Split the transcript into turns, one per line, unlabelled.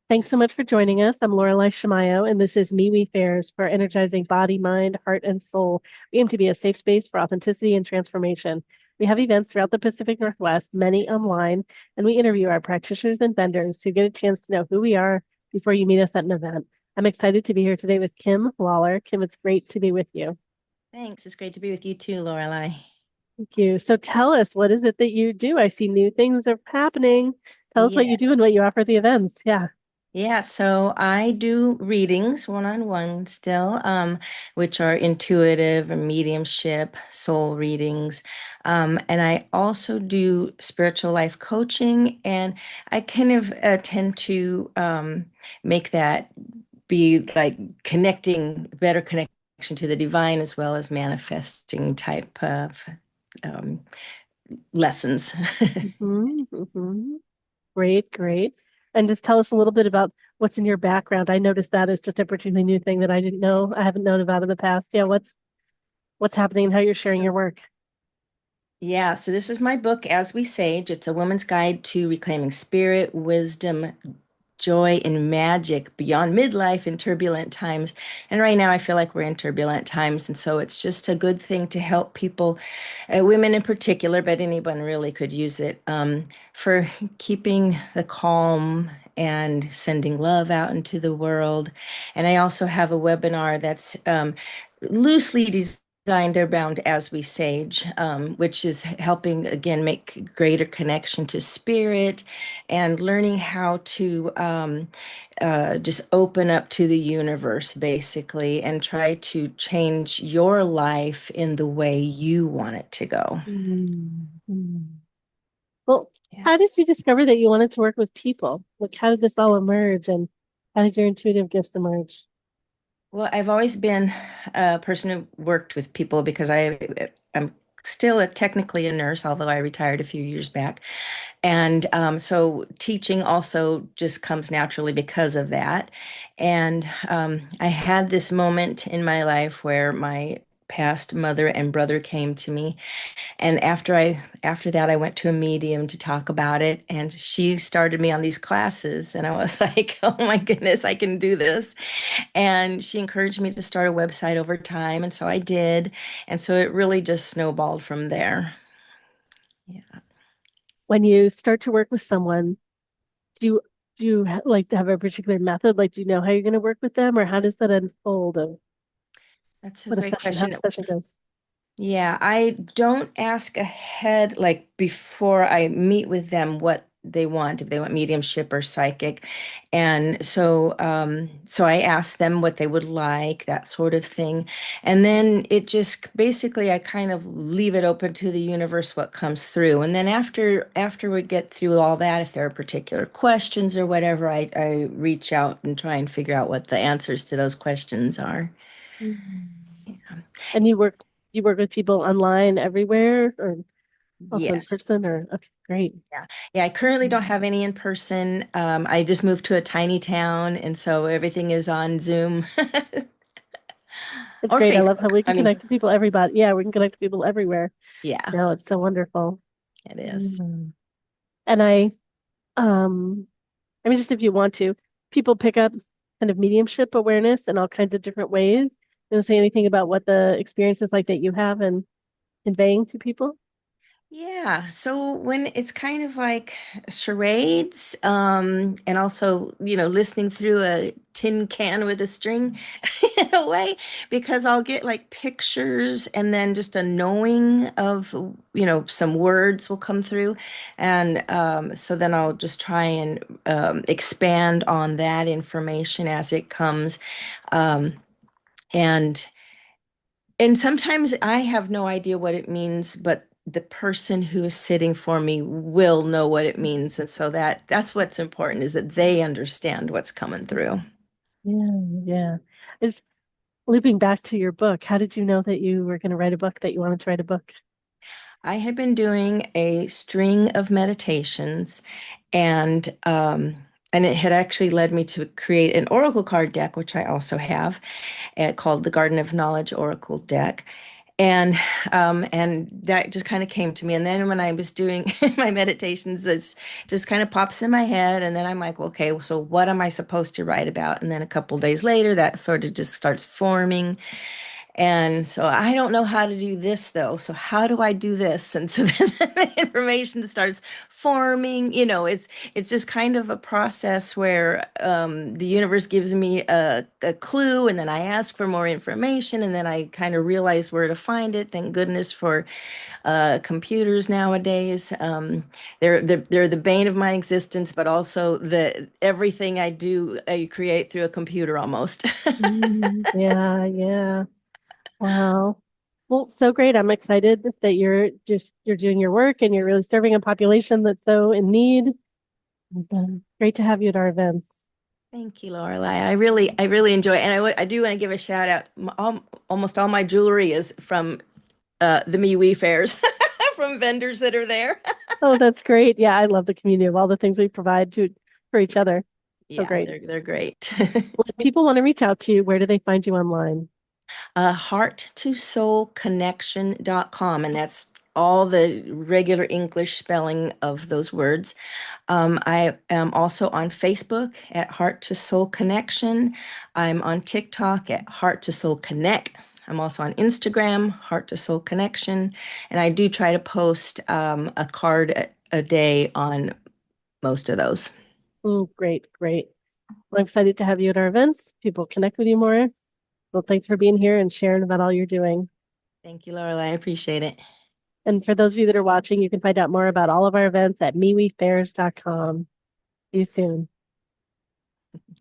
Thanks so much for joining us. I'm Lorelai Shamayo, and this is MeWe Fairs for energizing body, mind, heart, and soul. We aim to be a safe space for authenticity and transformation. We have events throughout the Pacific Northwest, many online, and we interview our practitioners and vendors so you get a chance to know who we are before you meet us at an event. I'm excited to be here today with Kim Lawler. Kim, it's great to be with you.
Thanks. It's great to be with you too, Lorelai.
Thank you. So tell us, what is it that you do? I see new things are happening. Tell us what
Yeah.
you do and what you offer at the events. Yeah.
Yeah, so I do readings one-on-one still, which are intuitive and mediumship, soul readings. And I also do spiritual life coaching, and I kind of tend to make that be like better connection to the divine as well as manifesting type of um, lessons.
Hmm. Great, great. And just tell us a little bit about what's in your background. I noticed that is just a particularly new thing that I didn't know. I haven't known about in the past. Yeah, what's happening and how you're sharing
So
your work.
Yeah, so this is my book, As We Sage. It's a woman's guide to reclaiming spirit, wisdom, joy, and magic beyond midlife in turbulent times. And right now, I feel like we're in turbulent times. And so it's just a good thing to help people, women in particular, but anyone really could use it, for keeping the calm and sending love out into the world. And I also have a webinar that's loosely designed around As We Sage, which is helping again make greater connection to spirit and learning how to just open up to the universe basically and try to change your life in the way you want it to go.
Mhm. Well,
Yeah.
how did you discover that you wanted to work with people? Like, how did this all emerge and how did your intuitive gifts emerge?
Well, I've always been a person who worked with people because I'm still technically a nurse, although I retired a few years back. And so teaching also just comes naturally because of that. And I had this moment in my life where my past mother and brother came to me. And after that, I went to a medium to talk about it, and she started me on these classes. And I was like, oh my goodness, I can do this. And she encouraged me to start a website over time. And so I did. And so it really just snowballed from there. Yeah.
When you start to work with someone, do you like to have a particular method? Like, do you know how you're going to work with them, or how does that unfold of
That's a
what a
great
session, how
question.
the session goes?
Yeah, I don't ask ahead, like before I meet with them, what they want, if they want mediumship or psychic. And so I ask them what they would like, that sort of thing. And then it just basically I kind of leave it open to the universe what comes through. And then after we get through all that, if there are particular questions or whatever, I reach out and try and figure out what the answers to those questions are.
Mhm.
Yeah.
And you work with people online everywhere or also in
Yes.
person or okay, great.
Yeah. Yeah, I currently don't
Mhm.
have any in person. I just moved to a tiny town, and so everything is on Zoom
It's
or
great. I love how
Facebook.
we
I
can
mean,
connect to people everybody. Yeah, we can connect to people everywhere.
yeah,
No, it's so wonderful.
it is.
Mhm. And um I mean just if you want to, people pick up kind of mediumship awareness in all kinds of different ways. You know, say anything about what the experience is like that you have and conveying to people?
Yeah, so when it's kind of like charades, and also, listening through a tin can with a string in a way, because I'll get like pictures and then just a knowing of, some words will come through. And so then I'll just try and expand on that information as it comes. Um, and and sometimes I have no idea what it means, but the person who is sitting for me will know what it means. And so that's what's important is that they understand what's coming through.
Yeah, yeah. It's looping back to your book. How did you know that you were going to write a book, that you wanted to write a book?
I had been doing a string of meditations and and it had actually led me to create an oracle card deck, which I also have, called the Garden of Knowledge Oracle deck. And that just kind of came to me. And then when I was doing my meditations, this just kind of pops in my head. And then I'm like, okay, so what am I supposed to write about? And then a couple days later, that sort of just starts forming. And so I don't know how to do this though. So how do I do this? And so then the information starts forming. It's just kind of a process where the universe gives me a clue, and then I ask for more information, and then I kind of realize where to find it. Thank goodness for computers nowadays. They're the bane of my existence, but also the everything I do, I create through a computer almost.
Yeah, yeah. Wow. Well, so great. I'm excited that you're doing your work and you're really serving a population that's so in need. And, great to have you at our events.
Thank you, Lorelai. I really enjoy it. And I do want to give a shout out. Almost all my jewelry is from the MeWe fairs, from vendors that are there.
Oh, that's great. Yeah, I love the community of all the things we provide to for each other. So
Yeah,
great.
they're great.
Well, if people want to reach out to you, where do they find you online?
Heart2soulconnection.com, and that's all the regular English spelling of those words. I am also on Facebook at Heart to Soul Connection. I'm on TikTok at Heart to Soul Connect. I'm also on Instagram, Heart to Soul Connection, and I do try to post a card a day on most of those.
Mm, great, great. Well, I'm excited to have you at our events. People connect with you more. Well, thanks for being here and sharing about all you're doing.
Thank you, Laura. I appreciate it.
And for those of you that are watching, you can find out more about all of our events at MeWeFairs.com. See you soon.